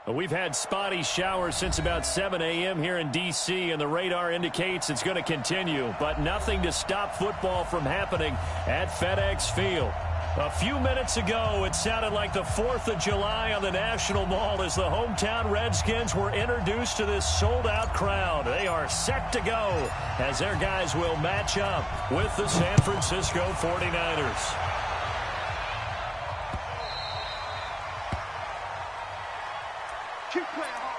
We've had spotty showers since about 7 a.m. here in D.C., and the radar indicates it's going to continue, but nothing to stop football from happening at FedEx Field. A few minutes ago, it sounded like the 4th of July on the National Mall as the hometown Redskins were introduced to this sold-out crowd. They are set to go as their guys will match up with the San Francisco 49ers. Keep playing hard.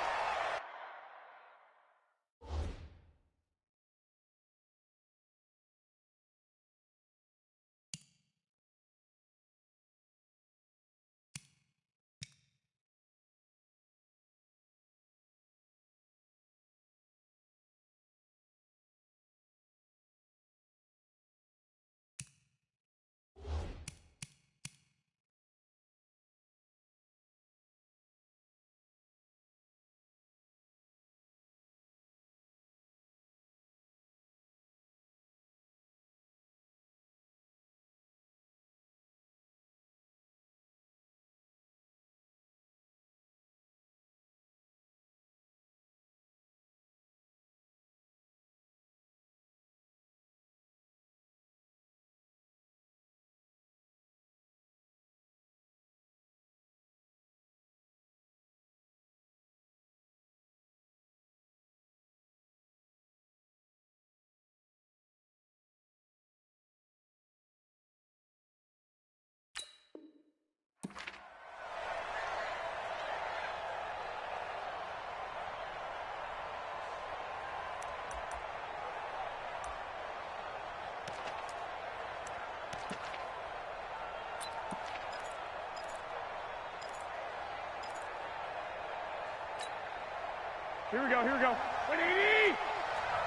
Here we go, here we go. 180!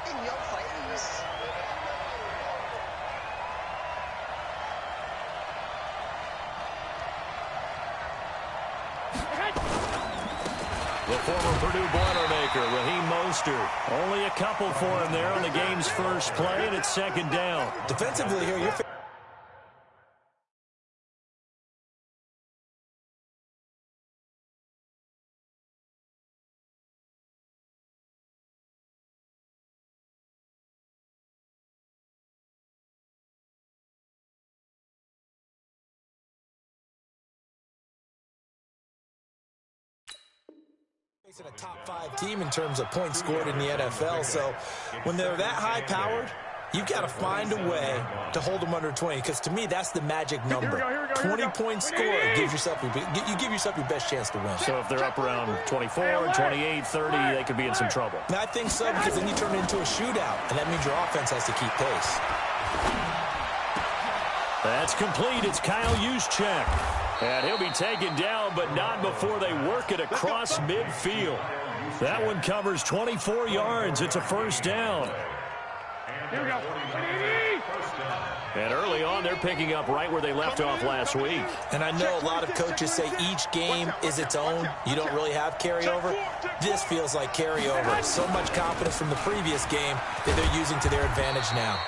In your face. The former Purdue Boilermaker, Raheem Mostert. Only a couple for him there on the game's first play, and it's second down. Defensively here, you're facing a top 5 team in terms of points scored in the NFL. So when they're that high powered, you've got to find a way to hold them under 20, because to me that's the magic number. 20-point score gives yourself you give yourself your best chance to win. So if they're up around 24, 28, 30, they could be in some trouble. And I think so, because then you turn it into a shootout, and that means your offense has to keep pace. That's complete. It's Kyle Juszczyk. And he'll be taken down, but not before they work it across midfield. That one covers 24 yards. It's a first down. Here we go. And early on, they're picking up right where they left off last week. And I know a lot of coaches say each game is its own. You don't really have carryover. This feels like carryover. So much confidence from the previous game that they're using to their advantage now.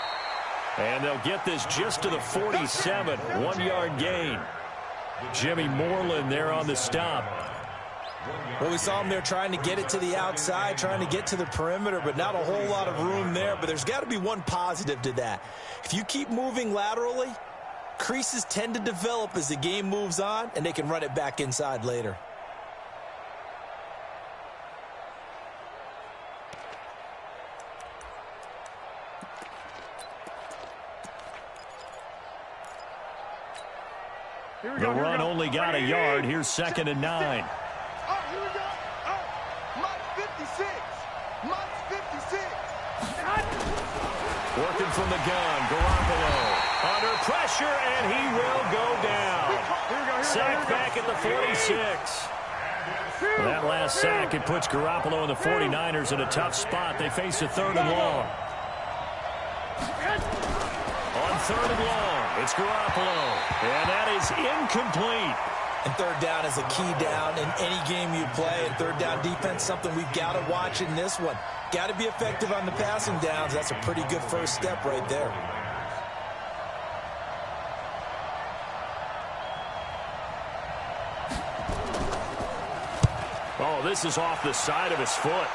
And they'll get this just to the 47, 1-yard gain. Jimmy Moreland there on the stop. Well, we saw him there trying to get it to the outside, trying to get to the perimeter, but not a whole lot of room there. But there's got to be one positive to that. If you keep moving laterally, creases tend to develop as the game moves on, and they can run it back inside later. The run only got a yard. Here's 2nd and 9. Here we go. Mike 56. Mike 56. Working from the gun, Garoppolo. Under pressure, and he will go down. Sack back at the 46. That last sack, it puts Garoppolo and the 49ers in a tough spot. They face a 3rd and long. On 3rd and long, it's Garoppolo. And that is incomplete. And 3rd down is a key down in any game you play. And 3rd down defense, something we've got to watch in this one. Got to be effective on the passing downs. That's a pretty good first step right there. Oh, Oh, this is off the side of his foot.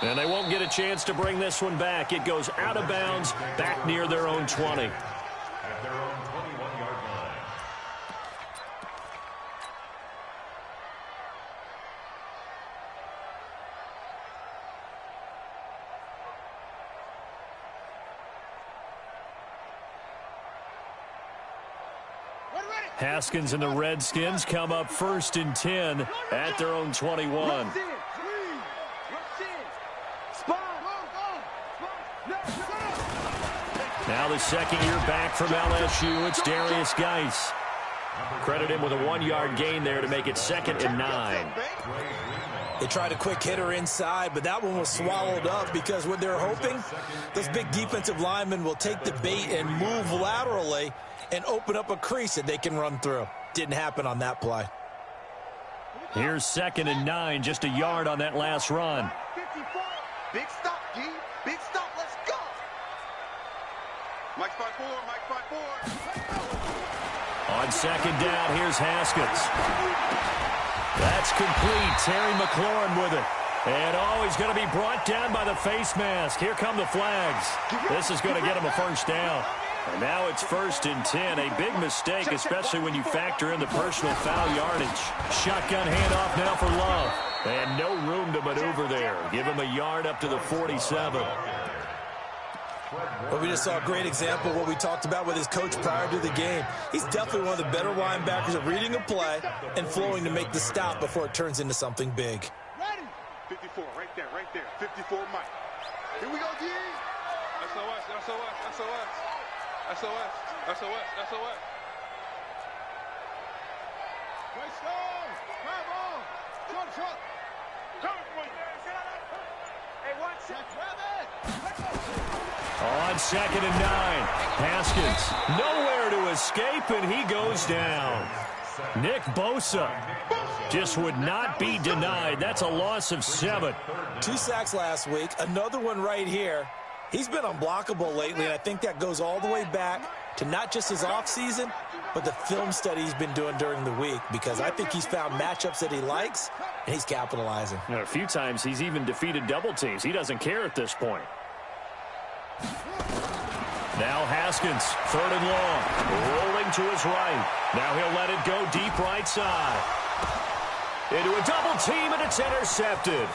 And they won't get a chance to bring this one back. It goes out of bounds, back near their own 20. At their own 21-yard line. Haskins and the Redskins come up 1st and 10 at their own 21. Now the second year back from LSU, it's Darius Geis. Credit him with a 1-yard gain there to make it 2nd and 9. They tried a quick hitter inside, but that one was swallowed up because what they're hoping, those big defensive linemen will take the bait and move laterally and open up a crease that they can run through. Didn't happen on that play. Here's 2nd and 9, just a yard on that last run. 54. Big stop, G. Big stop. Let's go. Mike spot 4. Mike spot 4. On 2nd down, here's Haskins. That's complete. Terry McLaurin with it. And, oh, he's going to be brought down by the face mask. Here come the flags. This is going to get him a 1st down. And now it's 1st and 10. A big mistake, especially when you factor in the personal foul yardage. Shotgun handoff now for Love. And no room to maneuver there. Give him a yard up to the 47. Well, we just saw a great example of what we talked about with his coach prior to the game. He's definitely one of the better linebackers at reading a play and flowing to make the stop before it turns into something big. Ready. 54, right there, right there. 54, Mike. Here we go, G. SOS, SOS, SOS. SOS, SOS, SOS. Way strong. Grab on. Short, short. Hey, watch it. Grab it. On 2nd and 9, Haskins nowhere to escape, and he goes down. Nick Bosa just would not be denied. That's a loss of 7. 2 sacks last week, another one right here. He's been unblockable lately, and I think that goes all the way back to not just his offseason, but the film study he's been doing during the week, because I think he's found matchups that he likes, and he's capitalizing. A few times he's even defeated double teams. He doesn't care at this point. Now Haskins, 3rd and long, rolling to his right. Now he'll let it go deep right side. Into a double team, and it's intercepted.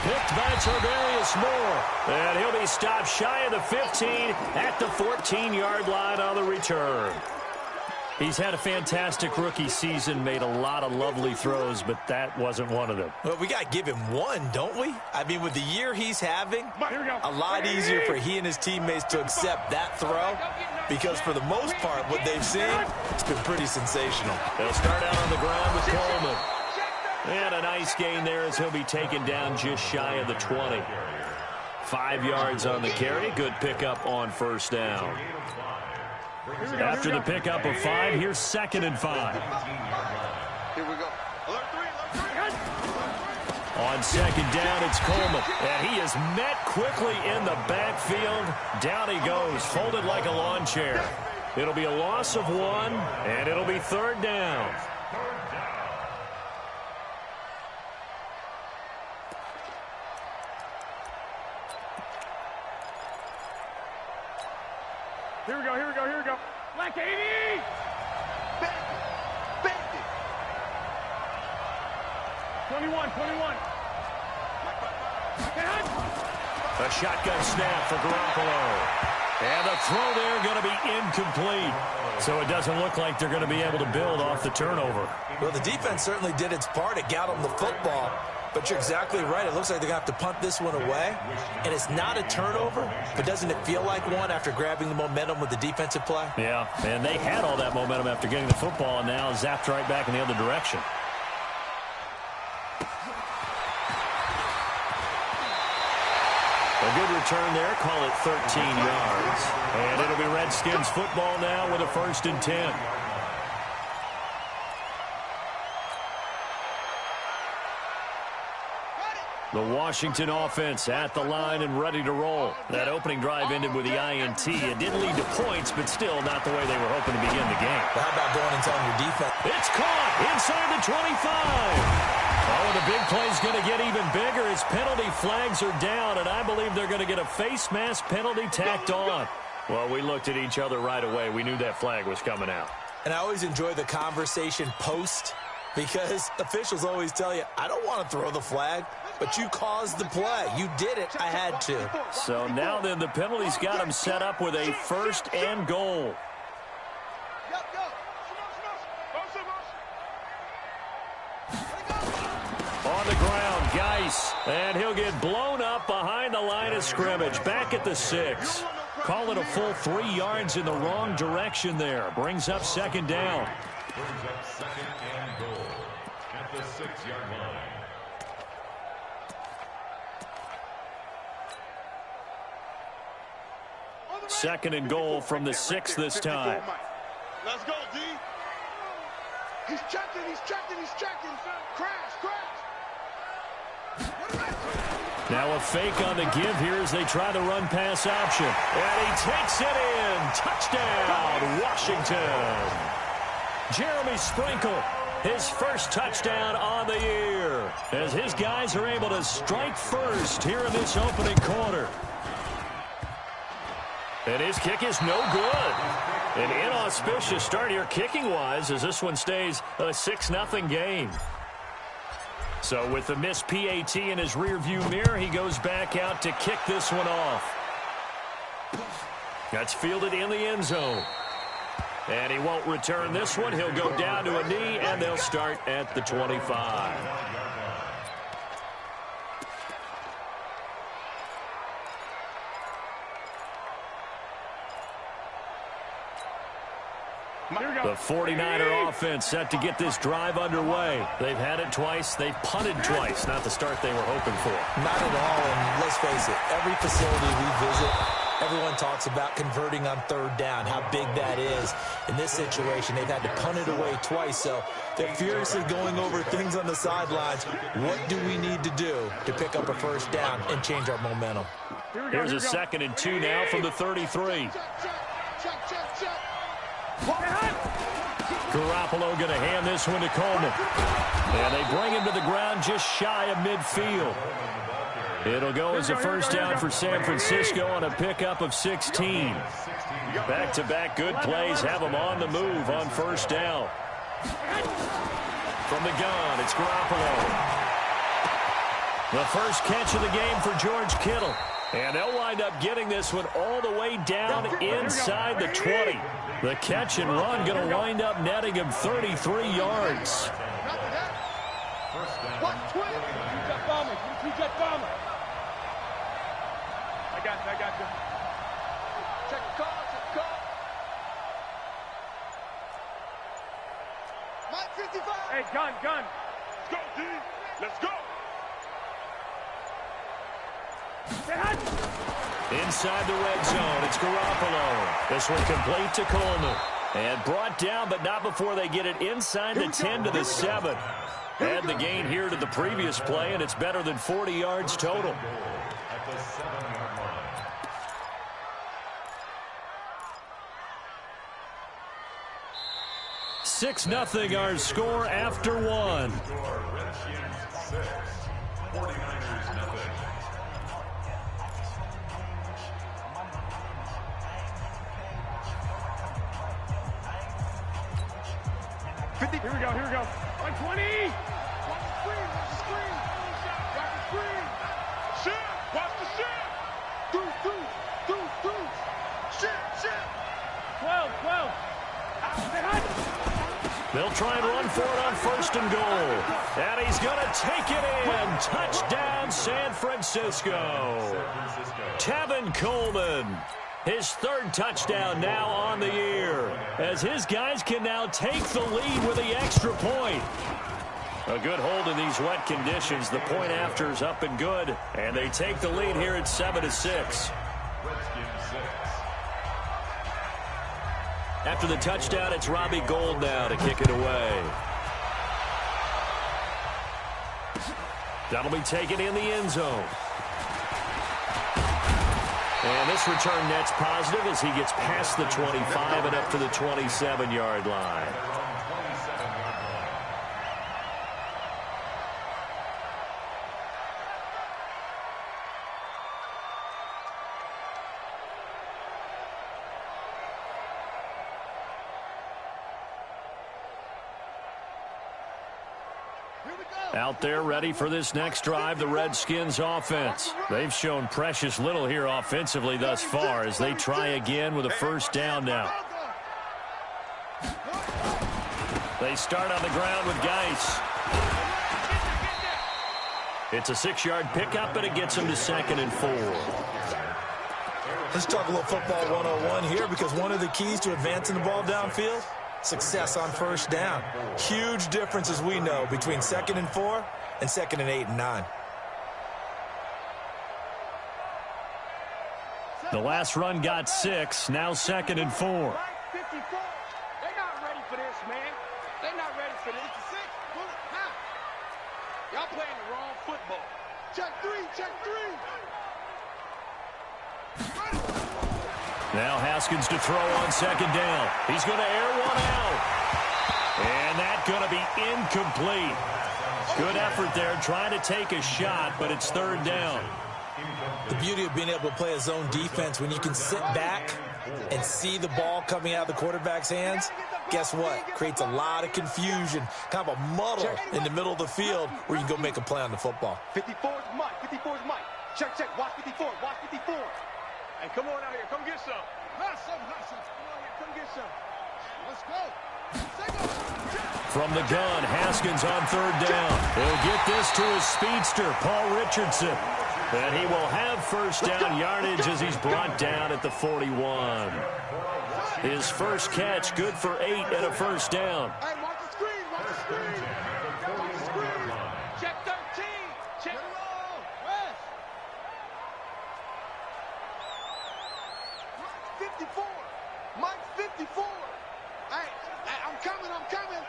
Picked by Tarvarius Moore. And he'll be stopped shy of the 15 at the 14-yard line on the return. He's had a fantastic rookie season, made a lot of lovely throws, but that wasn't one of them. Well, we got to give him one, don't we? I mean, with the year he's having, a lot easier for he and his teammates to accept that throw, because for the most part, what they've seen, it's been pretty sensational. They'll start out on the ground with Coleman. And a nice gain there as he'll be taken down just shy of the 20. 5 yards on the carry. Good pickup on 1st down. After the pickup of 5, here's 2nd and 5. Here we go. Alert 3, alert 3. On 2nd down, it's Coleman. And he is met quickly in the backfield. Down he goes, folded like a lawn chair. It'll be a loss of 1, and it'll be 3rd down. Here we go, here we go, here we go. Black 80! Bend it. 21, 21. A shotgun snap for Garoppolo. And the throw there going to be incomplete. So it doesn't look like they're going to be able to build off the turnover. Well, the defense certainly did its part. It got them the football. But you're exactly right. It looks like they're going to have to punt this one away. And it's not a turnover, but doesn't it feel like one after grabbing the momentum with the defensive play? Yeah, and they had all that momentum after getting the football, and now zapped right back in the other direction. A good return there. Call it 13 yards. And it'll be Redskins football now with a 1st and 10. The Washington offense at the line and ready to roll. That opening drive ended with the INT. It didn't lead to points, but still not the way they were hoping to begin the game. But how about going and on telling your defense. It's caught inside the 25. Oh, the big play's going to get even bigger as penalty flags are down, and I believe they're going to get a face mask penalty tacked on. Well, we looked at each other right away. We knew that flag was coming out. And I always enjoy the conversation post because officials always tell you, I don't want to throw the flag, but you caused the play. You did it. I had to. So now then the penalty's got him set up with a 1st and goal. On the ground, Geis, and he'll get blown up behind the line of scrimmage, back at the 6. Call it a full 3 yards in the wrong direction there. Brings up 2nd down. Brings up 2nd and goal at the 6-yard line. Second and goal from the 6 this time. Let's go, D. He's checking, he's checking, he's checking. Crash, crash. Now a fake on the give here as they try the run-pass option. And he takes it in. Touchdown, Washington. Jeremy Sprinkle, his first touchdown on the year, as his guys are able to strike first here in this opening quarter. And his kick is no good. An inauspicious start here kicking-wise as this one stays a 6-0 game. So with the missed PAT in his rearview mirror, he goes back out to kick this one off. That's fielded in the end zone. And he won't return this one. He'll go down to a knee, and they'll start at the 25. The 49er offense set to get this drive underway. They've had it twice. They've punted twice. Not the start they were hoping for. Not at all, and let's face it, every facility we visit, everyone talks about converting on 3rd down, how big that is. In this situation, they've had to punt it away twice, so they're furiously going over things on the sidelines. What do we need to do to pick up a 1st down and change our momentum? Here's a 2nd and 2 now from the 33. Garoppolo going to hand this one to Coleman. And they bring him to the ground just shy of midfield. It'll go as a 1st down for San Francisco on a pickup of 16. Back-to-back good plays have them on the move on 1st down. From the gun, it's Garoppolo. The first catch of the game for George Kittle. And they'll wind up getting this one all the way down inside the 20. The catch and run going to wind up netting him 33 yards. I got you. Check the call, Mike 55. Hey, gun. Let's go, D. Let's go. Inside the red zone, it's Garoppolo. This one complete to Coleman. And brought down, but not before they get it inside the 10 to the 7. Add the gain here to the previous play, and it's better than 40 yards total. At the 7-yard line. 6-0 our score after 1. Redskins 6, 49ers nothing. Here we go. 120. Watch the screen. Shit. Watch the shit. Do. Shit. 12. They'll try and run for it on 1st and goal. And he's going to take it in. Touchdown, San Francisco. Tevin Coleman. His 3rd touchdown now on the year, as his guys can now take the lead with the extra point. A good hold in these wet conditions. The point after is up and good, and they take the lead here at 7-6. Redskins 6. After the touchdown, it's Robbie Gould now to kick it away. That'll be taken in the end zone. And this return net's positive as he gets past the 25 and up to the 27-yard line. Out there ready for this next drive, the Redskins offense. They've shown precious little here offensively thus far as they try again with a first down now. They start on the ground with Geis. It's a 6-yard pickup, and it gets them to 2nd and 4. Let's talk a little football 101 here, because one of the keys to advancing the ball downfield, success on first down. Huge difference, as we know, between 2nd and 4 and 2nd and 8 and 9. The last run got 6, now 2nd and 4. 54. They're not ready for this, man. They're not ready for this. Y'all playing the wrong football. Check 3, check 3. Now Haskins to throw on 2nd down. He's going to air one out. And that's going to be incomplete. Good effort there trying to take a shot, but it's 3rd down. The beauty of being able to play a zone defense, when you can sit back and see the ball coming out of the quarterback's hands, guess what? Creates a lot of confusion, kind of a muddle in the middle of the field where you can go make a play on the football. 54 is Mike. 54 is Mike. Check, check. Watch 54. Watch 54. Hey, come on out here. Come get some. Come on here. Come get some. Let's go. From the gun, Haskins on 3rd down. He'll get this to his speedster, Paul Richardson. And he will have first down yardage as he's brought down at the 41. His first catch, good for 8 and a first down. Hey, watch the screen. Watch the screen. Watch the screen. Check 13. Check it all. West. 54. Mike 54. Hey, I'm coming. I'm coming.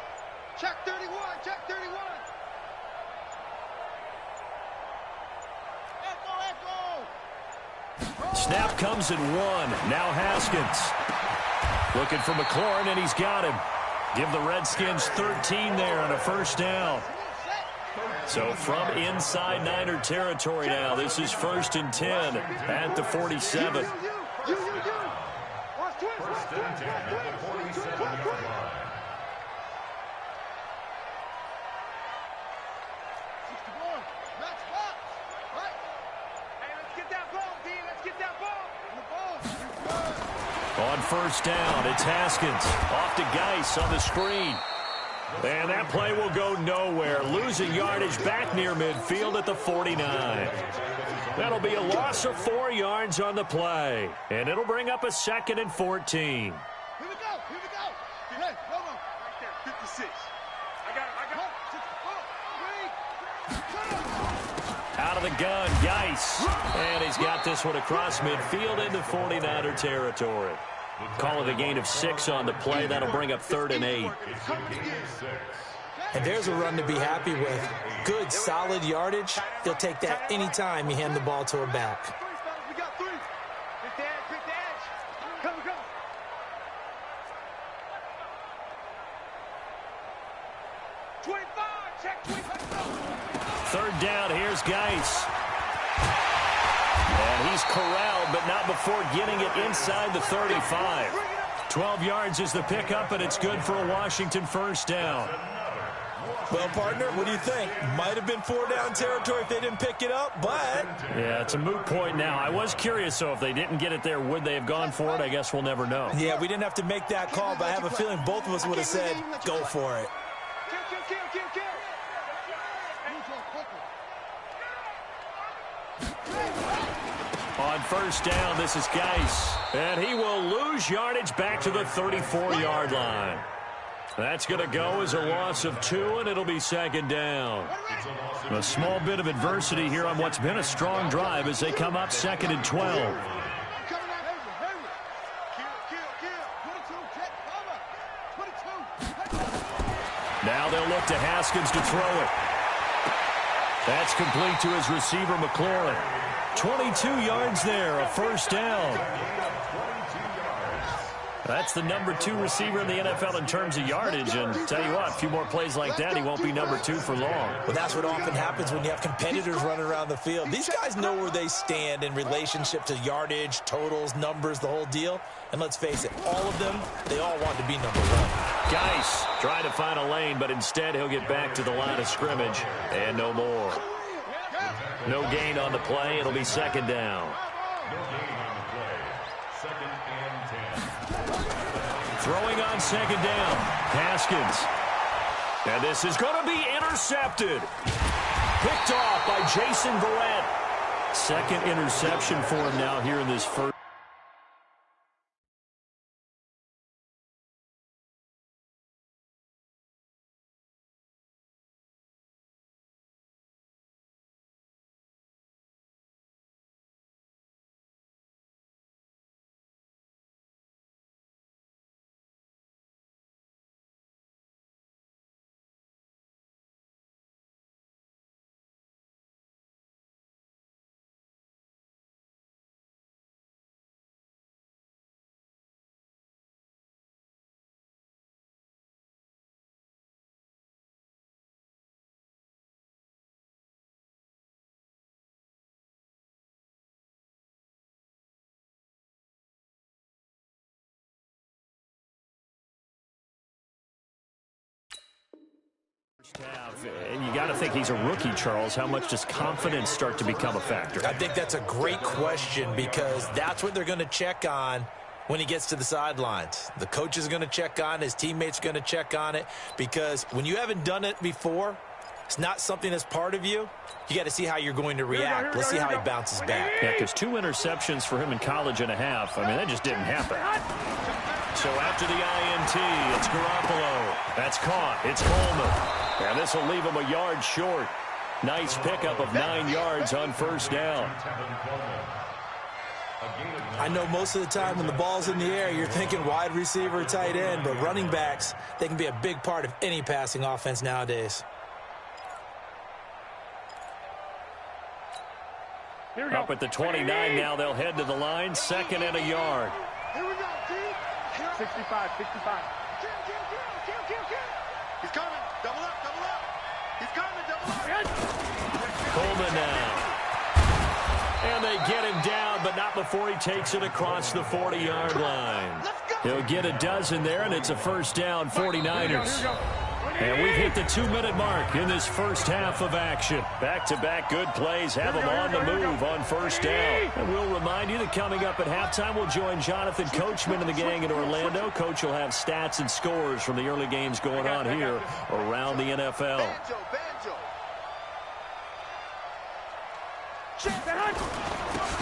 Check 31. Check 31. Snap comes at 1. Now Haskins. Looking for McLaurin, and he's got him. Give the Redskins 13 there on a first down. So from inside Niner territory now, this is 1st and 10 at the 47. On first down, it's Haskins. Off to Geis on the screen. And that play will go nowhere. Losing yardage back near midfield at the 49. That'll be a loss of 4 yards on the play. And it'll bring up a 2nd and 14. Here we go. Here we go. Hey, hold on. Right there, 56. I got it. Out of the gun, Geis. And he's got this one across midfield into 49er territory. Call it a gain of 6 on the play. That'll bring up 3rd and 8. And there's a run to be happy with. Good, solid yardage. They'll take that anytime you hand the ball to a back. We got 3. Pick the edge. Pick the edge. Come. 25. Check 25. 3rd down. Here's Geis. And he's corralled, but not before getting it inside the 35. 12 yards is the pickup, and it's good for a Washington first down. Well, partner, what do you think? Might have been 4 down territory if they didn't pick it up, but... Yeah, it's a moot point now. I was curious, though, if they didn't get it there, would they have gone for it? I guess we'll never know. Yeah, we didn't have to make that call, but I have a feeling both of us would have said, go for it. Kill. On first down, this is Geis. And he will lose yardage back to the 34-yard line. That's going to go as a loss of 2, and it'll be 2nd down. A small bit of adversity here on what's been a strong drive as they come up 2nd and 12. Now they'll look to Haskins to throw it. That's complete to his receiver, McLaurin. 22 yards there, a first down. That's the number 2 receiver in the NFL in terms of yardage. And tell you what, a few more plays like that, he won't be number 2 for long. Well, that's what often happens when you have competitors running around the field. These guys know where they stand in relationship to yardage, totals, numbers, the whole deal. And let's face it, all of them, they all want to be number 1. Geis trying to find a lane, but instead he'll get back to the line of scrimmage. And no more. No gain on the play. It'll be second down. No gain on the play. Second and 10. Throwing on second down. Haskins. And this is going to be intercepted. Picked off by Jason Verrett. Second interception for him now here in this first. And you got to think he's a rookie, Charles. How much does confidence start to become a factor? I think that's a great question because that's what they're going to check on when he gets to the sidelines. The coach is going to check on it. His teammates are going to check on it because when you haven't done it before, it's not something that's part of you. You got to see how you're going to react. Let's see how he bounces back. Yeah, because 2 interceptions for him in college and a half. I mean, that just didn't happen. So after the INT, it's Garoppolo. That's caught. It's Coleman. And this will leave him a yard short. Nice pickup of 9 yards on first down. I know most of the time when the ball's in the air, you're thinking wide receiver, tight end, but running backs, they can be a big part of any passing offense nowadays. Up at the 29 now, they'll head to the line. Second and a yard. Here we go, T. 65, 65. He's coming. Double up, double up. He's coming, double up. Coleman now. And they get him down, but not before he takes it across the 40-yard line. He'll get a dozen there, and it's a first down, 49ers. And we've hit the 2-minute mark in this first half of action. Back-to-back good plays have them on the move on first down. And we'll remind you that coming up at halftime, we'll join Jonathan Coachman and the gang in Orlando. Coach will have stats and scores from the early games going on here around the NFL.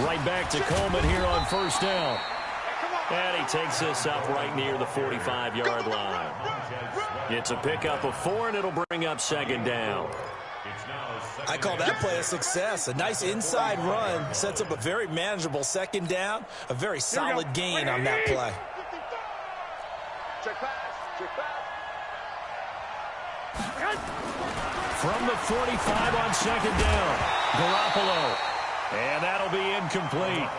Right back to Coleman here on first down. And he takes this up right near the 45-yard line. It's a pickup of 4, and it'll bring up second down. I call that play a success. A nice inside run sets up a very manageable second down. A very solid gain on that play. From the 45 on second down, Garoppolo. And that'll be incomplete.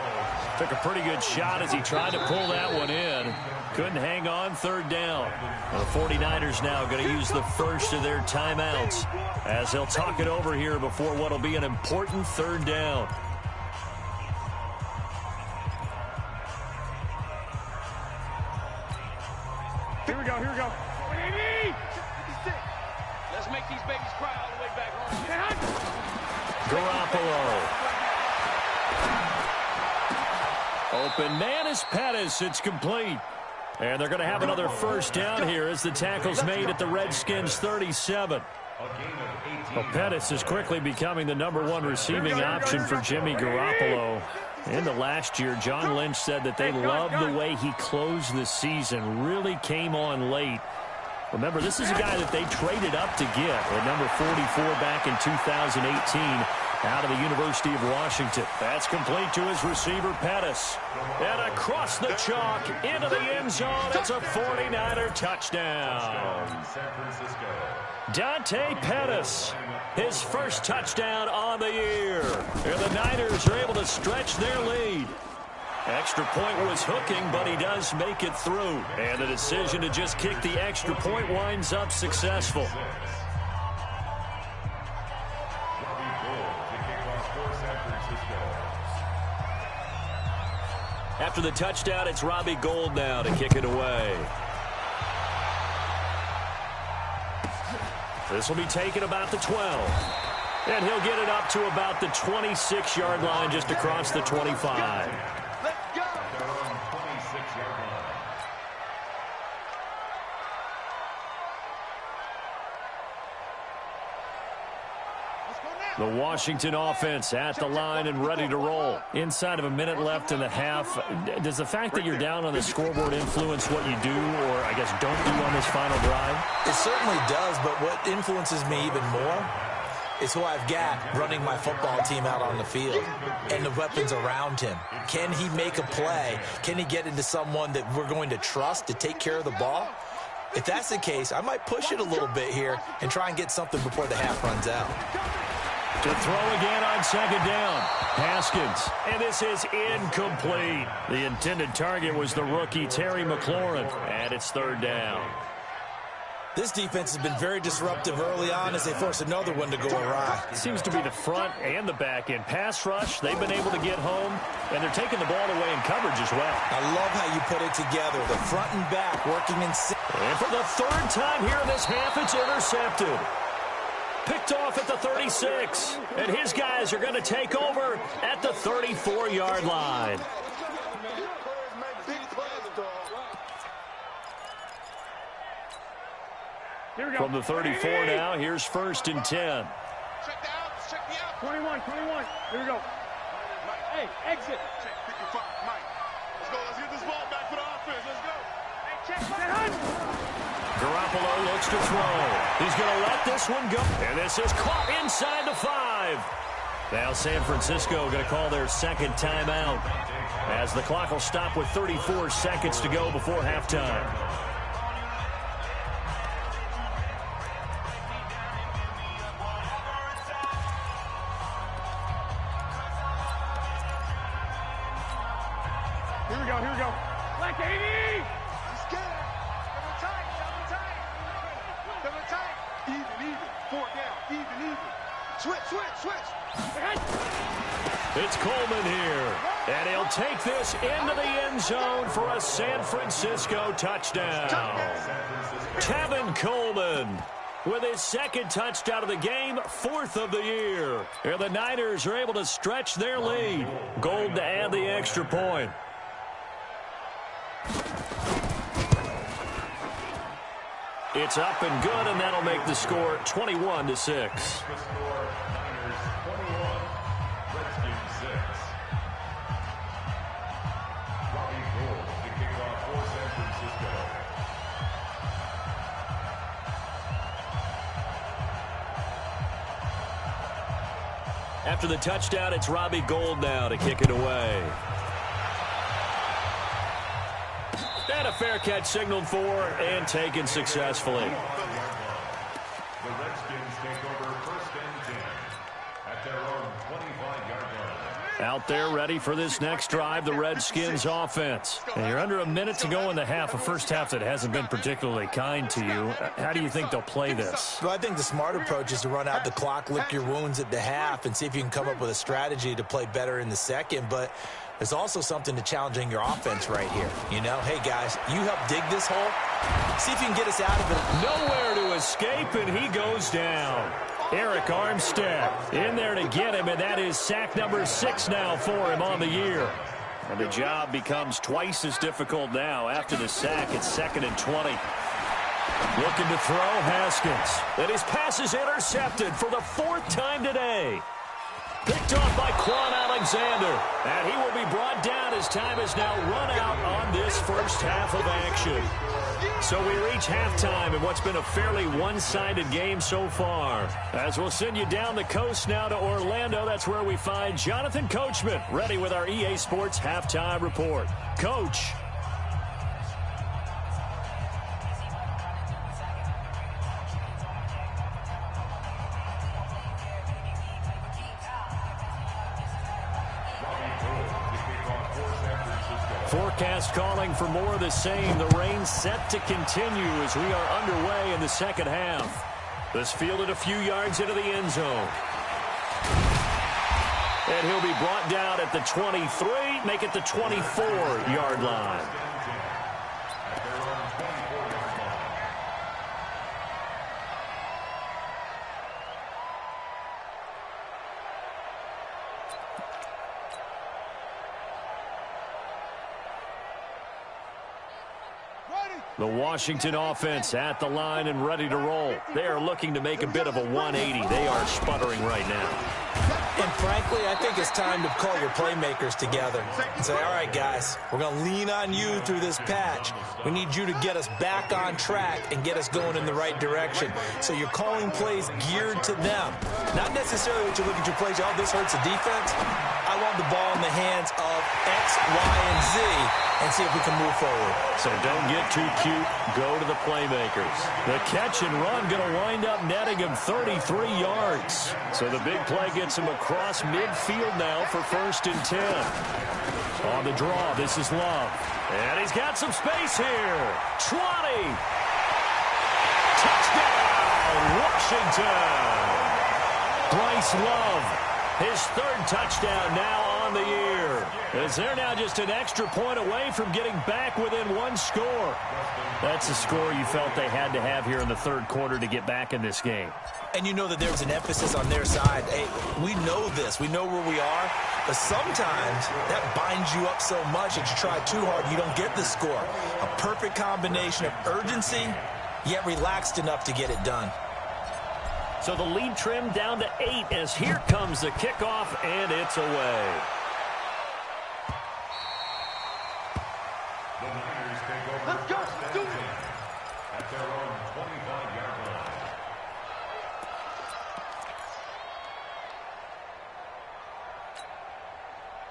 Took a pretty good shot as he tried to pull that one in. Couldn't hang on, third down. The 49ers now going to use the first of their timeouts as they'll talk it over here before what will be an important third down. Here we go, here we go. Baby! Let's make these babies cry all the way back home. Garoppolo. Open man is Pettis. It's complete. And they're going to have another first down here as the tackle's made at the Redskins 37. Well, Pettis is quickly becoming the #1 receiving option for Jimmy Garoppolo. In the last year, John Lynch said that they loved the way he closed the season, really came on late. Remember, this is a guy that they traded up to get at number 44 back in 2018 out of the University of Washington. That's complete to his receiver, Pettis. And across the chalk into the end zone. It's a 49er touchdown. Dante Pettis, his first touchdown on the year. And the Niners are able to stretch their lead. Extra point was hooking, but he does make it through. And the decision to just kick the extra point winds up successful. After the touchdown, it's Robbie Gould now to kick it away. This will be taken about the 12. And he'll get it up to about the 26-yard line, just across the 25. The Washington offense at the line and ready to roll. Inside of a minute left in the half, does the fact that you're down on the scoreboard influence what you do, or I guess don't do on this final drive? It certainly does, but what influences me even more is who I've got running my football team out on the field and the weapons around him. Can he make a play? Can he get into someone that we're going to trust to take care of the ball? If that's the case, I might push it a little bit here and try and get something before the half runs out. To throw again on second down. Haskins. And this is incomplete. The intended target was the rookie Terry McLaurin. And it's third down. This defense has been very disruptive early on as they force another one to go awry. It seems to be the front and the back end. Pass rush, they've been able to get home, and they're taking the ball away in coverage as well. I love how you put it together. The front and back working in sync. And for the third time here in this half, it's intercepted. Picked off at the 36. And his guys are going to take over at the 34-yard line. From the 34 now, here's 1st and 10. Check the outs, check the outs. 21. Here we go. Hey, exit. Check 55, Mike. Let's go, let's get this ball back for the offense. Let's go. Hey, check that hunt. Garoppolo looks to throw. He's going to let this one go. And this is caught inside the 5. Now San Francisco going to call their second timeout as the clock will stop with 34 seconds to go before halftime. Here we go. Black 80! He's scared. Double tight. Even. 4 down. Even. Switch. It's Coleman here. And he'll take this into the end zone for a San Francisco touchdown. Tevin Coleman with his second touchdown of the game, 4th of the year. And the Niners are able to stretch their lead. Gould to add the extra point. It's up and good, and that'll make the score 21-6. After the touchdown, it's Robbie Gould now to kick it away. And a fair catch signaled for and taken successfully. The Redskins take over 1st and 10 at their own 25-yard line. Out there ready for this next drive, the Redskins offense. And you're under a minute to go in the half, a first half that hasn't been particularly kind to you. How do you think they'll play this? Well, I think the smart approach is to run out the clock, lick your wounds at the half, and see if you can come up with a strategy to play better in the second. But there's also something to challenging your offense right here. You know, hey, guys, you help dig this hole. See if you can get us out of it. Nowhere to escape, and he goes down. Eric Armstead in there to get him, and that is sack number 6 now for him on the year. And the job becomes twice as difficult now. After the sack, it's 2nd and 20. Looking to throw, Haskins. And his pass is intercepted for the 4th time today. Picked off by Quan Alexander. And he will be brought down as time is now run out on this first half of action. So we reach halftime in what's been a fairly one-sided game so far. As we'll send you down the coast now to Orlando, that's where we find Jonathan Coachman ready with our EA Sports Halftime Report. Coach. Forecast calling for more of the same. The rain set to continue as we are underway in the second half. This fielded a few yards into the end zone. And he'll be brought down at the 23, make it the 24-yard line. The Washington offense at the line and ready to roll. They are looking to make a bit of a 180. They are sputtering right now. And frankly, I think it's time to call your playmakers together and say, all right, guys, we're going to lean on you through this patch. We need you to get us back on track and get us going in the right direction. So you're calling plays geared to them. Not necessarily what you look at your plays, oh, this hurts the defense. I want the ball in the hands of X, Y, and Z and see if we can move forward. So don't get too cute. Go to the playmakers. The catch and run going to wind up netting him 33 yards. So the big play gets him across midfield now for 1st and 10. On the draw, this is Love. And he's got some space here. 20. Touchdown, Washington. Bryce Love. His 3rd touchdown now on the year. As they're now just an extra point away from getting back within 1 score. That's a score you felt they had to have here in the 3rd quarter to get back in this game. And you know that there was an emphasis on their side. Hey, we know this. We know where we are. But sometimes that binds you up so much that you try too hard, you don't get the score. A perfect combination of urgency, yet relaxed enough to get it done. So the lead trimmed down to 8 as here comes the kickoff, and it's away. The Niners take over. Let's go. Do it. At their own 25-yard line.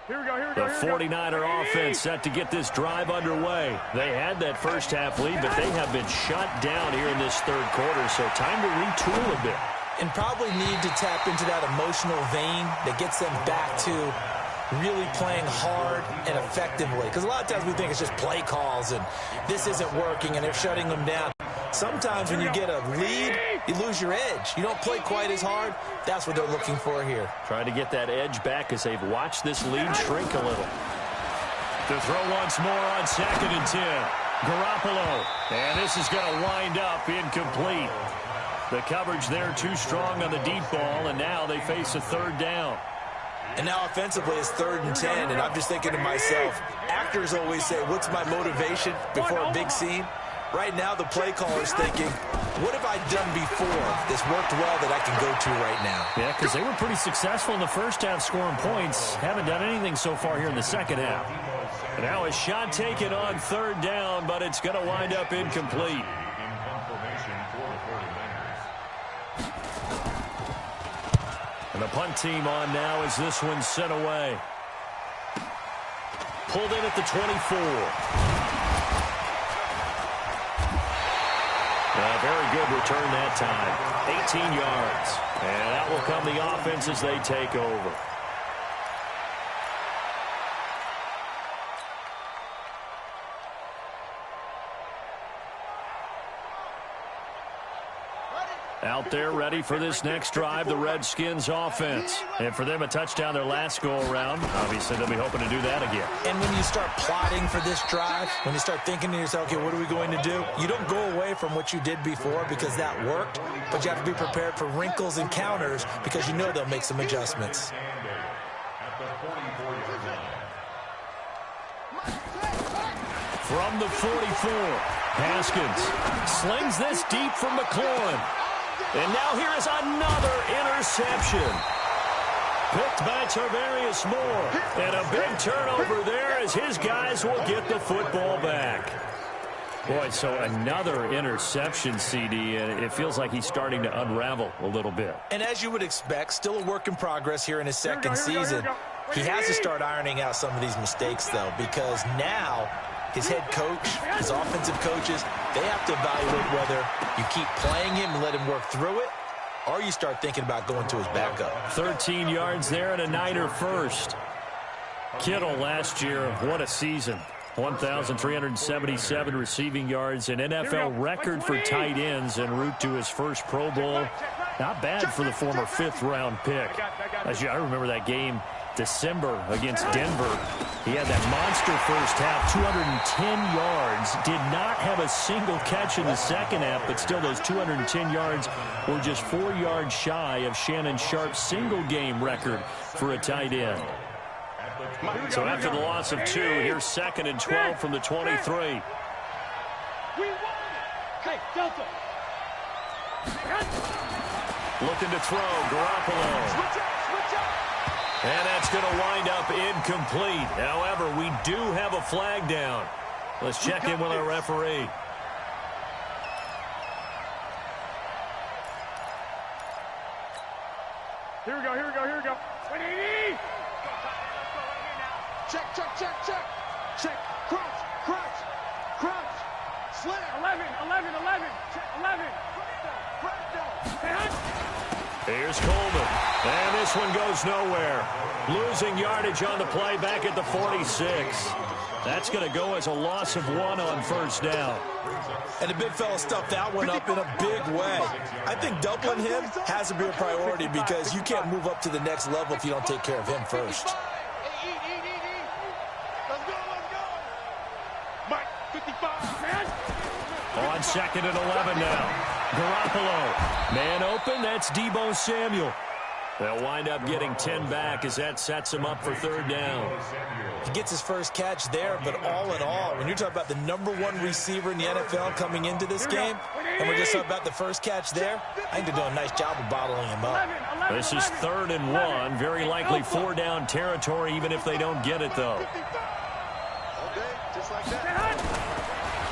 Here we go, here we The go, here we go. 49er offense set to get this drive underway. They had that first half lead, but they have been shut down here in this 3rd quarter, so time to retool a bit. And probably need to tap into that emotional vein that gets them back to really playing hard and effectively. Because a lot of times we think it's just play calls and this isn't working and they're shutting them down. Sometimes when you get a lead, you lose your edge. You don't play quite as hard. That's what they're looking for here. Trying to get that edge back as they've watched this lead shrink a little. To throw once more on 2nd and 10. Garoppolo. And this is going to wind up incomplete. The coverage there too strong on the deep ball, and now they face a 3rd down. And now offensively it's 3rd and 10, and I'm just thinking to myself, actors always say, what's my motivation before a big scene? Right now the play caller's thinking, what have I done before that's worked well that I can go to right now? Yeah, because they were pretty successful in the first half scoring points. Haven't done anything so far here in the second half. And now a shot taken on 3rd down, but it's going to wind up incomplete. In confirmation for the 49ers. And the punt team on now as this one's sent away. Pulled in at the 24. Very good return that time. 18 yards. And that will come the offense as they take over. Out there ready for this next drive, the Redskins offense. And for them, a touchdown their last go-around. Obviously, they'll be hoping to do that again. And when you start plotting for this drive, when you start thinking to yourself, okay, what are we going to do? You don't go away from what you did before because that worked, but you have to be prepared for wrinkles and counters because you know they'll make some adjustments. From the 44, Haskins slings this deep from McLaurin. And now here is another interception. Picked by Tarvarius Moore. And a big turnover there as his guys will get the football back. Boy, so another interception, CD, and it feels like he's starting to unravel a little bit. And as you would expect, still a work in progress here in his second season. He has to start ironing out some of these mistakes, though, because now his head coach, his offensive coaches, they have to evaluate whether you keep playing him and let him work through it, or you start thinking about going to his backup. 13 yards there and a Niner first. Kittle last year, what a season. 1,377 receiving yards, an NFL record for tight ends en route to his first Pro Bowl. Not bad for the former fifth-round pick. I remember that game, December against Denver. He had that monster first half, 210 yards. Did not have a single catch in the second half, but still those 210 yards were just 4 yards shy of Shannon Sharp's single-game record for a tight end. So after the loss of 2, here's 2nd and 12 from the 23. Looking to throw, Garoppolo. And that's going to wind up incomplete. However, we do have a flag down. Let's check in with our referee. Here we go. Check. Crouch. Slam. 11. Here's Coleman. And this one goes nowhere. Losing yardage on the play back at the 46. That's going to go as a loss of 1 on first down. And the big fella stuffed that one up in a big way. I think doubling him has to be a priority because you can't move up to the next level if you don't take care of him first. Let's go. Mike, 55. On 2nd and 11 now. Garoppolo. Man open, that's Deebo Samuel. They'll wind up getting 10 back as that sets him up for 3rd down. He gets his first catch there, but all in all, when you're talking about the #1 receiver in the NFL coming into this game, and we're just talking about the first catch there, I think they're doing a nice job of bottling him up. This is 3rd and 1. Very likely 4-down territory, even if they don't get it, though. Just like that.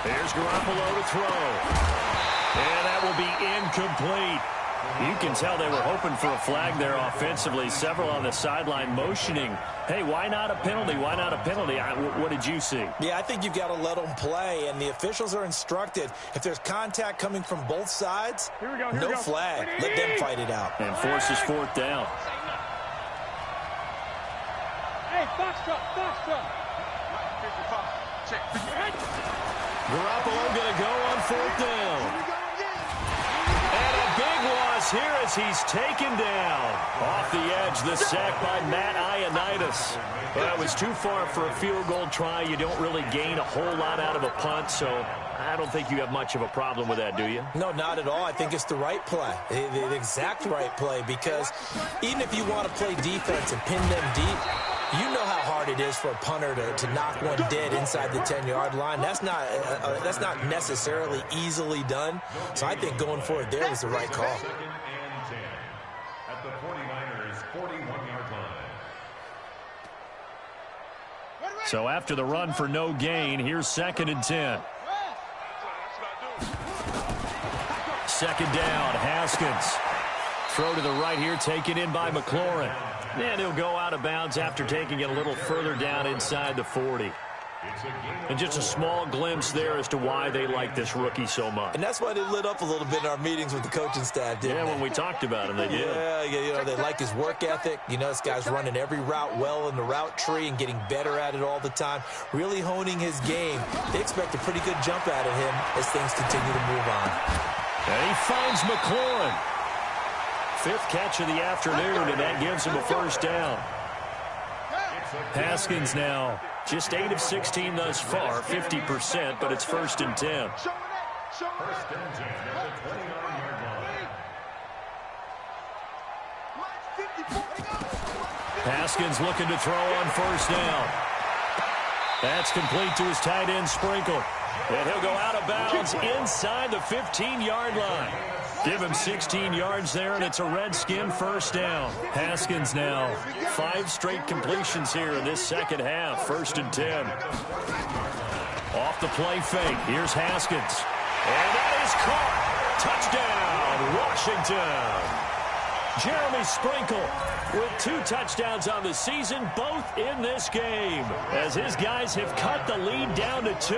Here's Garoppolo to throw. And that will be incomplete. You can tell they were hoping for a flag there offensively. Several on the sideline motioning, hey, why not a penalty? Why not a penalty? What did you see? Yeah, I think you've got to let them play, and the officials are instructed, if there's contact coming from both sides, no flag. Let them fight it out. And forces 4th down. Hey, Foxtrot. Garoppolo going to go on 4th down. And a big loss here as he's taken down. Off the edge, the sack by Matt Ioannidis. Well, it was too far for a field goal try. You don't really gain a whole lot out of a punt, so I don't think you have much of a problem with that, do you? No, not at all. I think it's the right play, the exact right play, because even if you want to play defense and pin them deep, you know how hard it is for a punter to knock one dead inside the 10-yard line. That's not necessarily easily done. So I think going for it there was the right call. At the 49ers 41-yard line. So after the run for no gain, here's 2nd and 10. 2nd down, Haskins. Throw to the right here, taken in by McLaurin. And he'll go out of bounds after taking it a little further down inside the 40. And just a small glimpse there as to why they like this rookie so much. And that's why they lit up a little bit in our meetings with the coaching staff, didn't they? Yeah, when we talked about him, they did. Yeah, you know, they like his work ethic. You know, this guy's running every route well in the route tree and getting better at it all the time, really honing his game. They expect a pretty good jump out of him as things continue to move on. And he finds McLaurin. 5th catch of the afternoon, and that gives him a first down. Haskins now just 8 of 16 thus far, 50%, but it's 1st and 10. First and 10 at the 29-yard line. Haskins looking to throw on first down. That's complete to his tight end, Sprinkle. And he'll go out of bounds inside the 15-yard line. Give him 16 yards there, and it's a Redskin first down. Haskins now 5 straight completions here in this second half. 1st and 10. Off the play fake. Here's Haskins. And that is caught. Touchdown, Washington. Jeremy Sprinkle with 2 touchdowns on the season, both in this game, as his guys have cut the lead down to 2.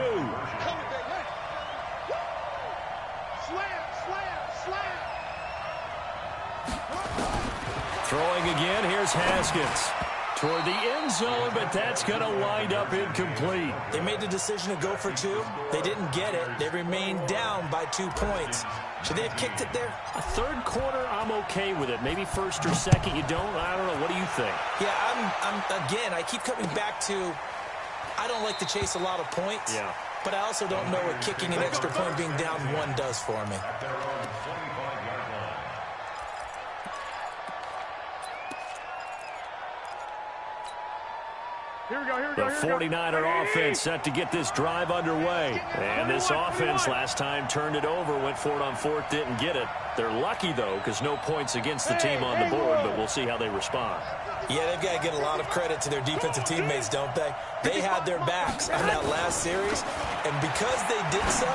Throwing again, here's Haskins. toward the end zone, but that's going to wind up incomplete. They made the decision to go for 2. They didn't get it. They remained down by 2 points. Should they have kicked it there? A third quarter, I'm okay with it. Maybe first or second, you don't. I don't know. What do you think? Yeah, again, I keep coming back to I don't like to chase a lot of points. Yeah. But I also don't know what kicking an extra point being down 1 does for me. Here we go, here we The go, here we go. 49er offense set to get this drive underway. And this offense last time turned it over, went for it on 4th, didn't get it. They're lucky, though, because no points against the team on the board, but we'll see how they respond. Yeah, they've got to get a lot of credit to their defensive teammates, don't they? They had their backs on that last series, and because they did so,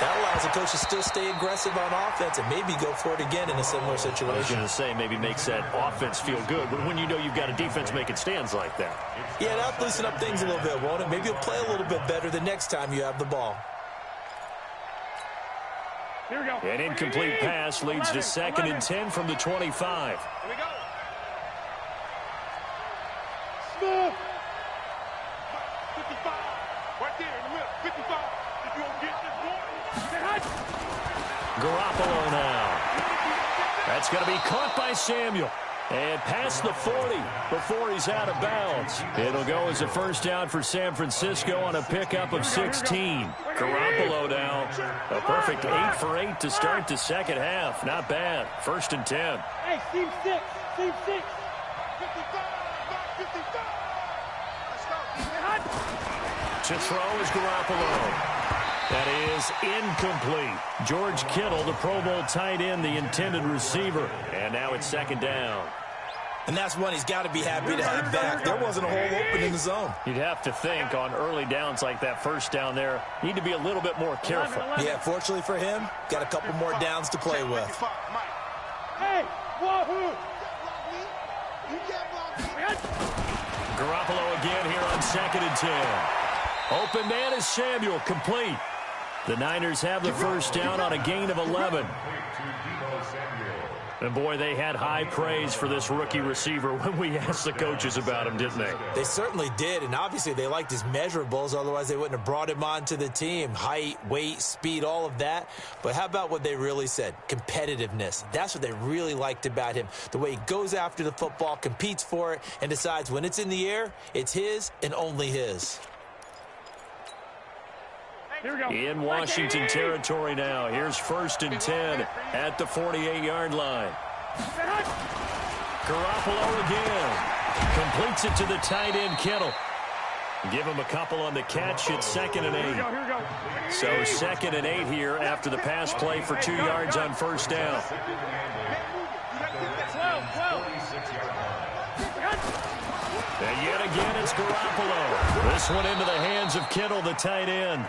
that allows the coach to still stay aggressive on offense and maybe go for it again in a similar situation. I was going to say, maybe makes that offense feel good, but when you know you've got a defense making stands like that. Yeah, that'll loosen up things a little bit, won't it? Maybe you'll play a little bit better the next time you have the ball. Here we go. An incomplete pass leads to 2nd and 10 from the 25. Here we go. Smooth. 55. Right there in the middle. 55. If you don't get this one. Garoppolo now. That's going to be caught by Samuel. And past the 40 before he's out of bounds. It'll go as a first down for San Francisco on a pickup of 16. Garoppolo now. A perfect 8 for 8 to start the second half. Not bad. 1st and 10. Hey, team 6. Team 6. 55. 55. Let's go. To throw is Garoppolo. That is incomplete. George Kittle, the Pro Bowl tight end, the intended receiver. And now it's 2nd down. And that's one he's got to be happy to have back. There wasn't a hole open in the zone. You'd have to think on early downs like that first down there, need to be a little bit more careful. Yeah, fortunately for him, got a couple more downs to play with. Hey, wahoo! Garoppolo again here on 2nd and 10. Open man is Samuel, complete. The Niners have the first down on a gain of 11. And boy, they had high praise for this rookie receiver when we asked the coaches about him, didn't they? They certainly did, and obviously they liked his measurables, otherwise they wouldn't have brought him onto the team. Height, weight, speed, all of that. But how about what they really said? Competitiveness. That's what they really liked about him. The way he goes after the football, competes for it, and decides when it's in the air, it's his and only his. Here we go. In Washington territory now. Here's 1st and 10 at the 48-yard line. Garoppolo again. Completes it to the tight end, Kittle. Give him a couple on the catch. It's 2nd and 8. Here we go, here we go. So 2nd and 8 here after the pass play for 2 yards on first down. 12. And yet again, it's Garoppolo. This one into the hands of Kittle, the tight end.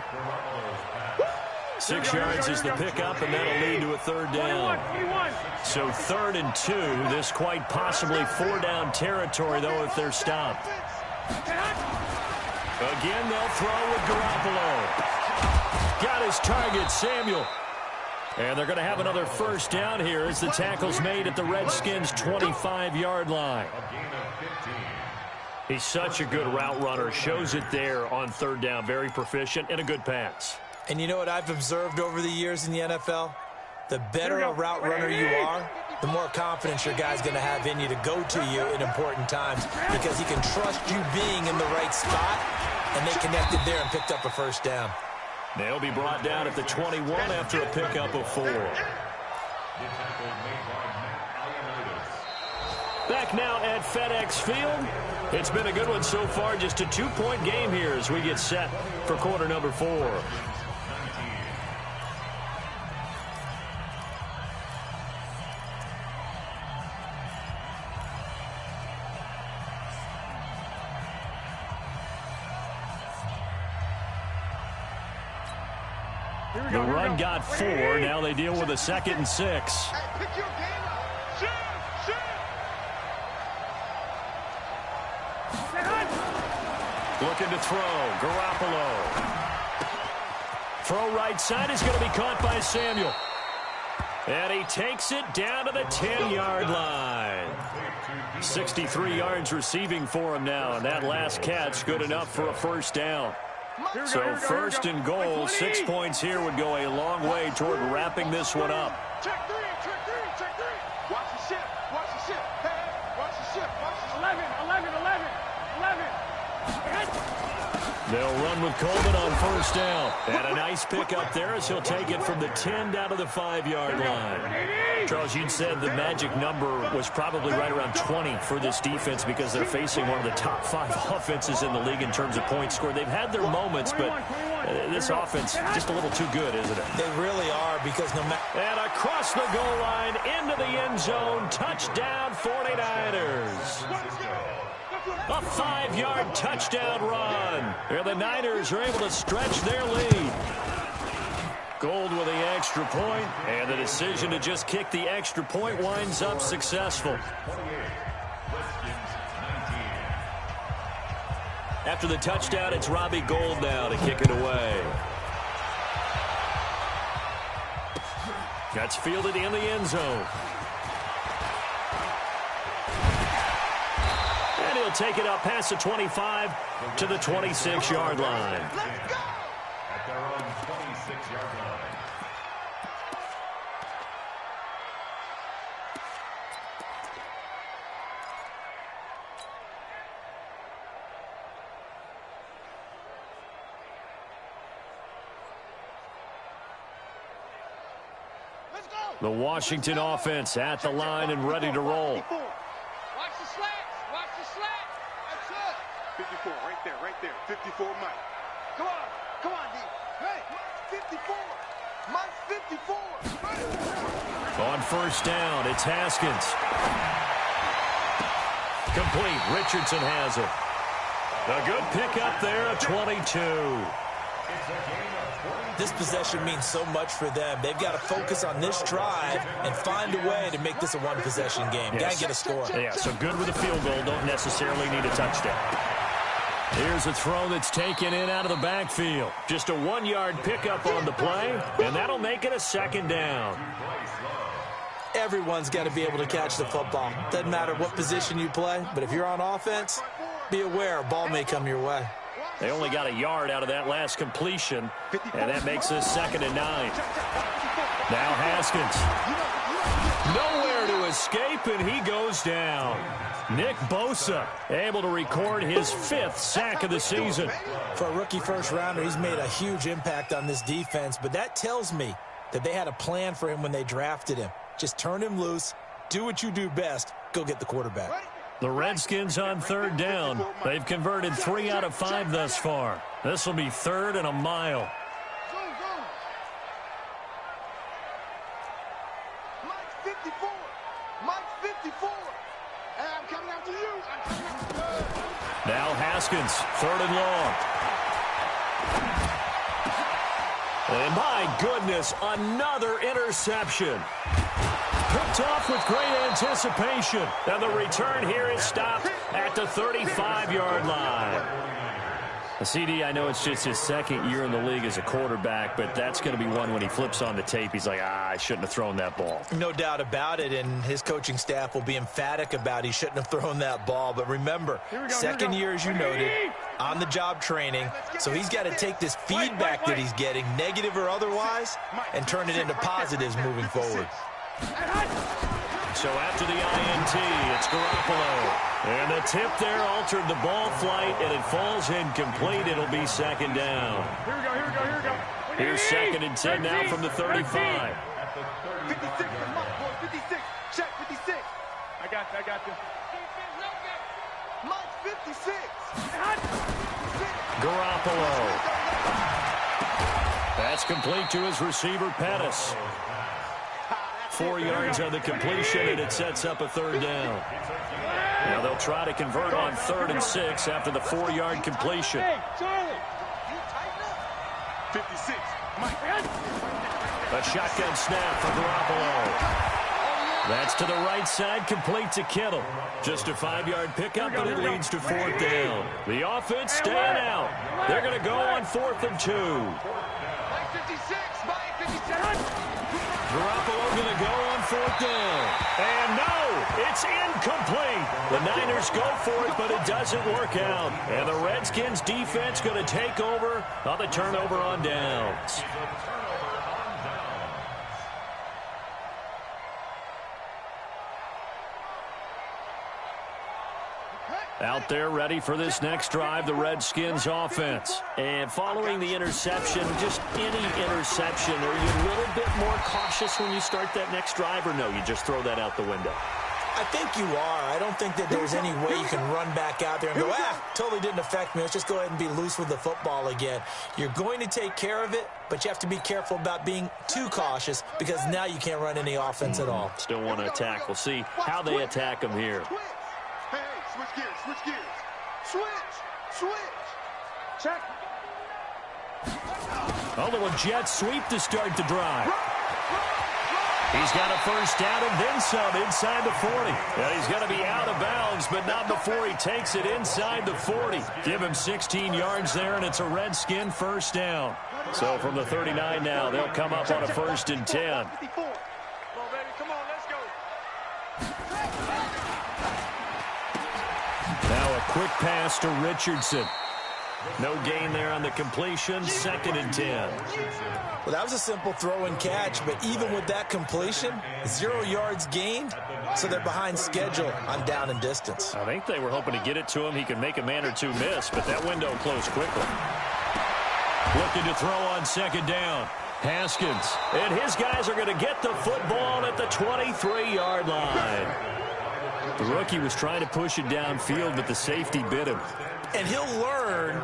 6 yards is the pickup, and that'll lead to a 3rd down. 21. So 3rd and 2. This quite possibly 4-down territory, though, if they're stopped. Again, they'll throw with Garoppolo. Got his target, Samuel. And they're going to have another first down here as the tackle's made at the Redskins' 25-yard line. He's such a good route runner. Shows it there on 3rd down. Very proficient and a good pass. And you know what I've observed over the years in the NFL? The better a route runner you are, the more confidence your guy's going to have in you to go to you in important times because he can trust you being in the right spot, and they connected there and picked up a first down. They'll be brought down at the 21 after a pickup of 4. Back now at FedEx Field. It's been a good one so far. Just a 2-point game here as we get set for quarter number 4. The run got 4. Now they deal with a 2nd and 6. Looking to throw. Garoppolo. Throw right side is going to be caught by Samuel. And he takes it down to the 10-yard line. 63 yards receiving for him now, and that last catch good enough for a first down. So first and goal, 6 points here would go a long way toward wrapping this one up. Check three, check three, check three. Watch the ship, watch the ship. Hey, watch the ship, watch the ship. 11. They'll run with Coleman on first down. And a nice pickup there as he'll take it from the 10 down to the 5-yard line. Charles, you'd said the magic number was probably right around 20 for this defense because they're facing one of the top 5 offenses in the league in terms of points scored. They've had their moments, but this offense just a little too good, isn't it? They really are because no matter... And across the goal line, into the end zone, touchdown 49ers. A 5-yard touchdown run. And the Niners are able to stretch their lead. Gold with the extra point, and the decision to just kick the extra point winds up successful. After the touchdown, it's Robbie Gould now to kick it away. That's fielded in the end zone. And he'll take it up past the 25 to the 26-yard line. At their own 26-yard line. The Washington offense at the line and ready to roll. Watch the slats. Watch the slats. That's it. 54, right there. 54, Mike. Come on, D. Hey, Mike's 54. Mike's 54. On first down, it's Haskins. Complete. Richardson has it. A good pickup there, a 22. This possession means so much for them. They've got to focus on this drive and find a way to make this a one-possession game. Got to get a score. Yeah, so good with a field goal. Don't necessarily need a touchdown. Here's a throw that's taken in out of the backfield. Just a 1-yard pickup on the play, and that'll make it a second down. Everyone's got to be able to catch the football. Doesn't matter what position you play, but if you're on offense, be aware a ball may come your way. They only got a yard out of that last completion, and that makes this 2nd and 9. Now Haskins. Nowhere to escape, and he goes down. Nick Bosa able to record his 5th sack of the season. For a rookie first-rounder, he's made a huge impact on this defense, but that tells me that they had a plan for him when they drafted him. Just turn him loose, do what you do best, go get the quarterback. The Redskins on 3rd down. They've converted 3 out of 5 thus far. This will be 3rd and a mile. Mike's 54. Mike's 54. Hey, I'm coming after you. Now Haskins, 3rd and long. And my goodness, another interception. Picked off with great anticipation. And the return here is stopped at the 35-yard line. CD, I know it's just his 2nd year in the league as a quarterback, but that's going to be one when he flips on the tape, he's like, I shouldn't have thrown that ball. No doubt about it, and his coaching staff will be emphatic about he shouldn't have thrown that ball. But remember, 2nd year, as you noted, on-the-job training, so he's got to take this feedback that he's getting, negative or otherwise, and turn it into positives moving forward. So after the INT, it's Garoppolo. And the tip there altered the ball flight, and it falls incomplete. It'll be 2nd down. Here we go. Here's 2nd and 10 now from the 35. 56 for Mike, boy. 56. Check 56. I got you. Mike's 56. Garoppolo. That's complete to his receiver, Pettis. 4 yards on the completion, and it sets up a 3rd down. Now they'll try to convert on 3rd and 6 after the 4-yard completion. Hey, Charlie. 56. Mike. A shotgun snap for Garoppolo. That's to the right side, complete to Kittle. Just a 5-yard pickup, and it leads to 4th down. The offense staying out. They're going to go on 4th and 2. Mike 56. Mike 56. Garoppolo going to go on 4th down. And no, It's incomplete. The Niners go for it, but it doesn't work out. And the Redskins defense going to take over on the turnover on downs. Out there ready for this next drive, the Redskins offense. And following the interception, just any interception, are you a little bit more cautious when you start that next drive, or no, you just throw that out the window? I think you are. I don't think that there's any way you can run back out there and go, totally didn't affect me. Let's just go ahead and be loose with the football again. You're going to take care of it, but you have to be careful about being too cautious because now you can't run any offense at all. Still want to attack. We'll see how they attack them here. Hey, switch gears, switch gears. Switch. Check. A little jet sweep to start the drive. He's got a first down and then some inside the 40. And he's going to be out of bounds, but not before he takes it inside the 40. Give him 16 yards there, and it's a Redskin first down. So from the 39 now, they'll come up on a 1st and 10. Come on, baby. Come on, let's go. Now a quick pass to Richardson. No gain there on the completion. 2nd and 10. Well, that was a simple throw and catch, but even with that completion, 0 yards gained, so they're behind schedule on down and distance. I think they were hoping to get it to him. He could make a man or two miss, but that window closed quickly. Looking to throw on 2nd down. Haskins. And his guys are going to get the football at the 23-yard line. The rookie was trying to push it downfield, but the safety bit him. And he'll learn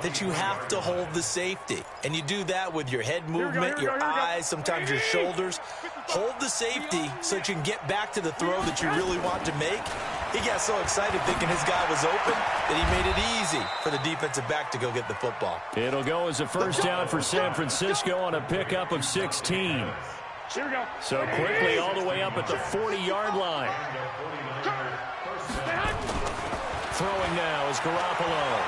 that you have to hold the safety. And you do that with your head movement, your eyes, sometimes your shoulders. Hold the safety so that you can get back to the throw that you really want to make. He got so excited thinking his guy was open that he made it easy for the defensive back to go get the football. It'll go as a first down for San Francisco on a pickup of 16. Here we go. So quickly all the way up at the 40-yard line. Throwing now is Garoppolo.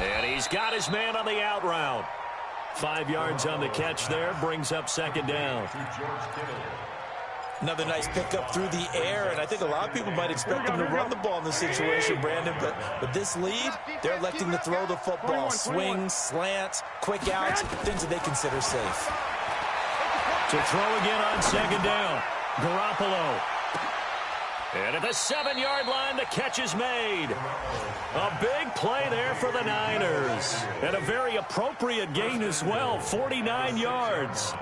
And he's got his man on the out route. 5 yards on the catch there, brings up 2nd down. Another nice pickup through the air, and I think a lot of people might expect him to run the ball in this situation, Brandon, but with this lead, they're electing to throw the football. Swings, slants, quick outs, things that they consider safe. To throw again on 2nd down, Garoppolo. And at the 7-yard line, the catch is made. A big play there for the Niners. And a very appropriate gain as well, 49 yards.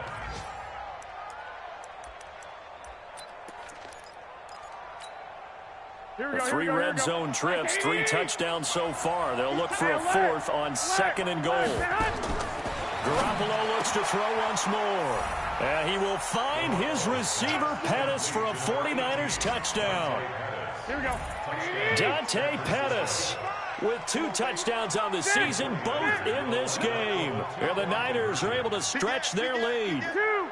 Three red zone trips, 3 touchdowns so far. They'll look for a 4th on 2nd and goal. Garoppolo looks to throw once more. And he will find his receiver, Pettis, for a 49ers touchdown. Here we go. Dante Pettis with 2 touchdowns on the season, both in this game. And the Niners are able to stretch their lead. Two.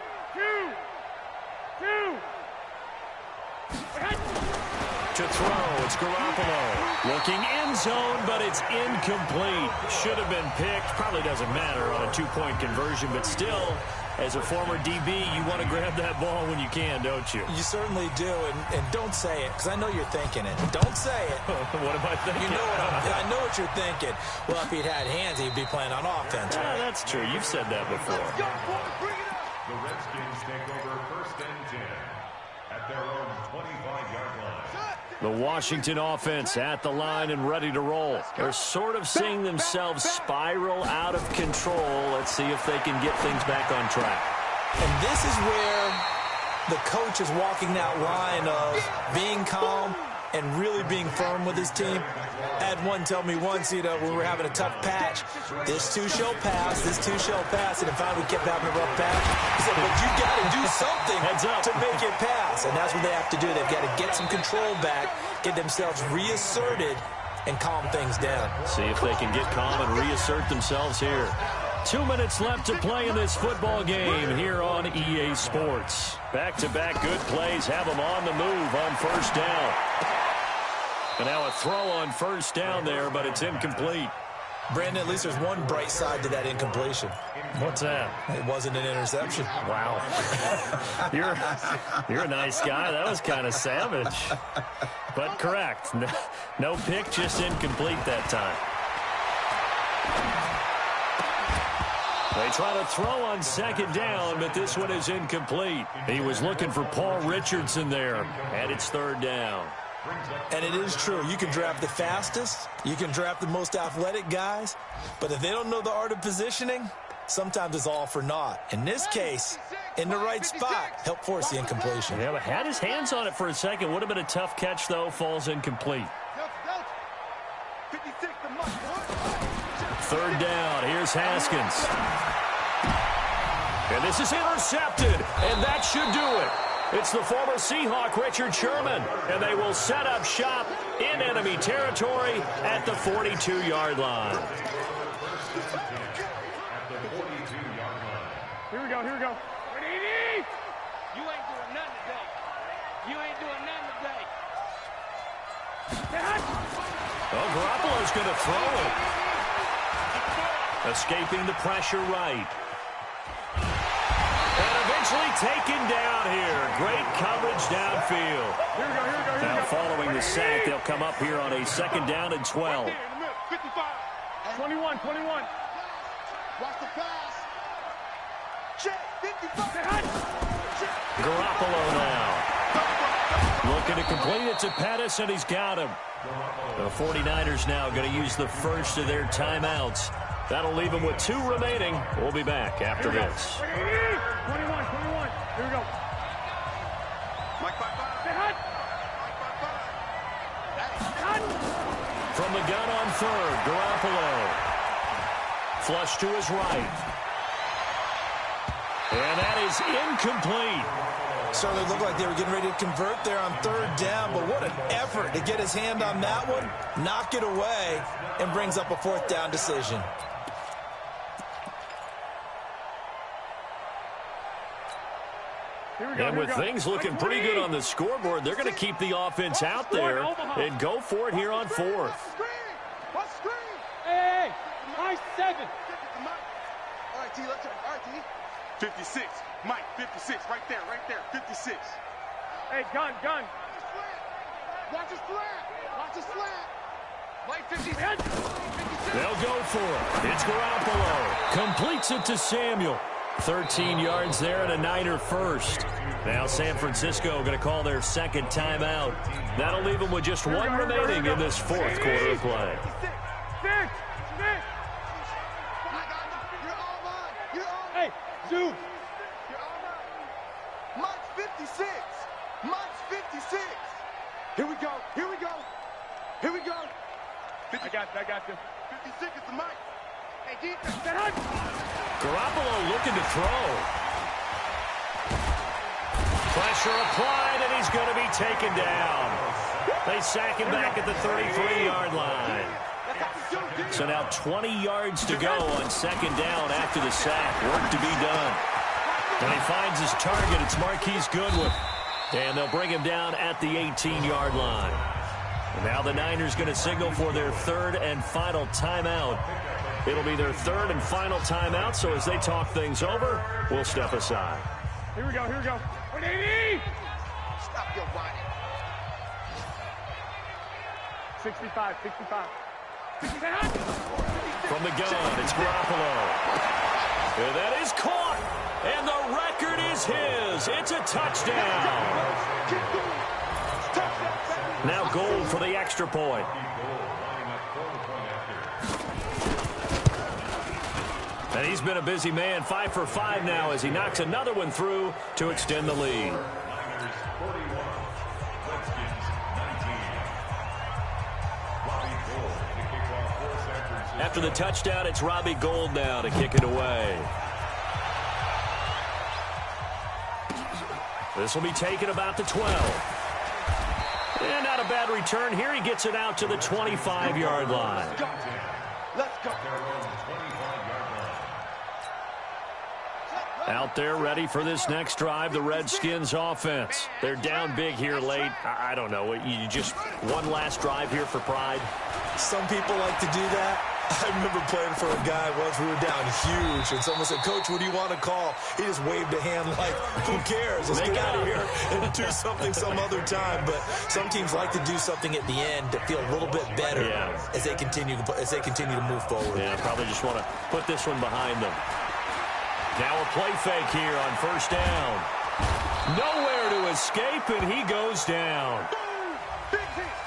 To throw, it's Garoppolo. Looking end zone, but it's incomplete. Should have been picked. Probably doesn't matter on a 2-point conversion, but still, as a former DB, you want to grab that ball when you can, don't you? You certainly do, and don't say it, because I know you're thinking it. Don't say it. What am I thinking? You know I know what you're thinking. Well, if he'd had hands, he'd be playing on offense. Yeah, that's true. You've said that before. The Redskins take over 1st and 10 at their own 25-yard line. The Washington offense at the line and ready to roll. They're sort of seeing themselves spiral out of control. Let's see if they can get things back on track. And this is where the coach is walking that line of being calm and really being firm with his team. I had one tell me once, when we were having a tough patch, this too shall pass, and if finally we kept having a rough patch, he said, but you got to do something to make it pass, and that's what they have to do. They've got to get some control back, get themselves reasserted, and calm things down. See if they can get calm and reassert themselves here. 2 minutes left to play in this football game here on EA Sports. Back-to-back good plays have them on the move on 1st down. And now a throw on 1st down there, but it's incomplete. Brandon, at least there's one bright side to that incompletion. What's that? It wasn't an interception. Wow. You're a nice guy. That was kind of savage. But correct. No pick, just incomplete that time. They try to throw on second down, but this one is incomplete. He was looking for Paul Richardson there, and it's third down. And it is true. You can draft the fastest. You can draft the most athletic guys. But if they don't know the art of positioning, sometimes it's all for naught. In this case, in the right spot, help force the incompletion. Yeah, but had his hands on it for a second. Would have been a tough catch, though. Falls incomplete. Third down. Here's Haskins. And this is intercepted. And that should do it. It's the former Seahawk, Richard Sherman. And they will set up shop in enemy territory at the 42-yard line. Here we go, here we go. You ain't doing nothing today. You ain't doing nothing today. Oh, Garoppolo's going to throw it. Escaping the pressure right. And eventually taken down here. Great coverage downfield. Here we go. Now following the sack, they'll come up here on a second down and 12. 21. Watch the pass. Check. 55. Garoppolo now. Looking to complete it to Pettis, and he's got him. The 49ers now going to use the first of their timeouts. That'll leave them with 2 remaining. We'll be back after this. 21. Here we go. Mike 5-5. From the gun on third, Garoppolo. Flush to his right. And that is incomplete. Certainly looked like they were getting ready to convert there on third down, but what an effort to get his hand on that one, knock it away, and brings up a fourth down decision. And with things looking pretty good on the scoreboard, they're going to keep the offense out there and go for it here on fourth. Hey, high 7. All right, T, let's go. All right, T. 56. Mike, 56. Right there. 56. Hey, gun. Watch his flat. Mike, 56. They'll go for it. It's Garoppolo. Completes it to Samuel. 13 yards there and a Niner first. Now San Francisco going to call their second timeout. That'll leave them with just 1 remaining in this fourth quarter of play. Hey, zoom. Mike's 56. Mike's 56. Here we go. I got you. 56 is the Mike. Hey, defense. Garoppolo looking to throw. Pressure applied, and he's going to be taken down. They sack him back at the 33-yard line. So now 20 yards to go on second down after the sack. Work to be done. And he finds his target. It's Marquise Goodwin. And they'll bring him down at the 18-yard line. And now the Niners going to signal for their third and final timeout. It'll be their third and final timeout, so as they talk things over, we'll step aside. Here we go. 180. Stop your whining. 65. From the gun, it's Garoppolo. And that is caught, and the record is his. It's a touchdown. Now Gold for the extra point. And he's been a busy man, 5 for 5 now as he knocks another one through to extend the lead. After the touchdown, it's Robbie Gould now to kick it away. This will be taken about the 12. And not a bad return here. He gets it out to the 25-yard line. Let's go. Out there ready for this next drive, the Redskins offense. They're down big here late. I don't know. You just one last drive here for pride. Some people like to do that. I remember playing for a guy once. We were down huge, and someone said, "Coach, what do you want to call?" He just waved a hand like, "Who cares? Let's get out of here and do something some other time." But some teams like to do something at the end to feel a little bit better as they continue to move forward. Yeah, probably just want to put this one behind them. Now a play fake here on first down. Nowhere to escape, and he goes down. Big hit.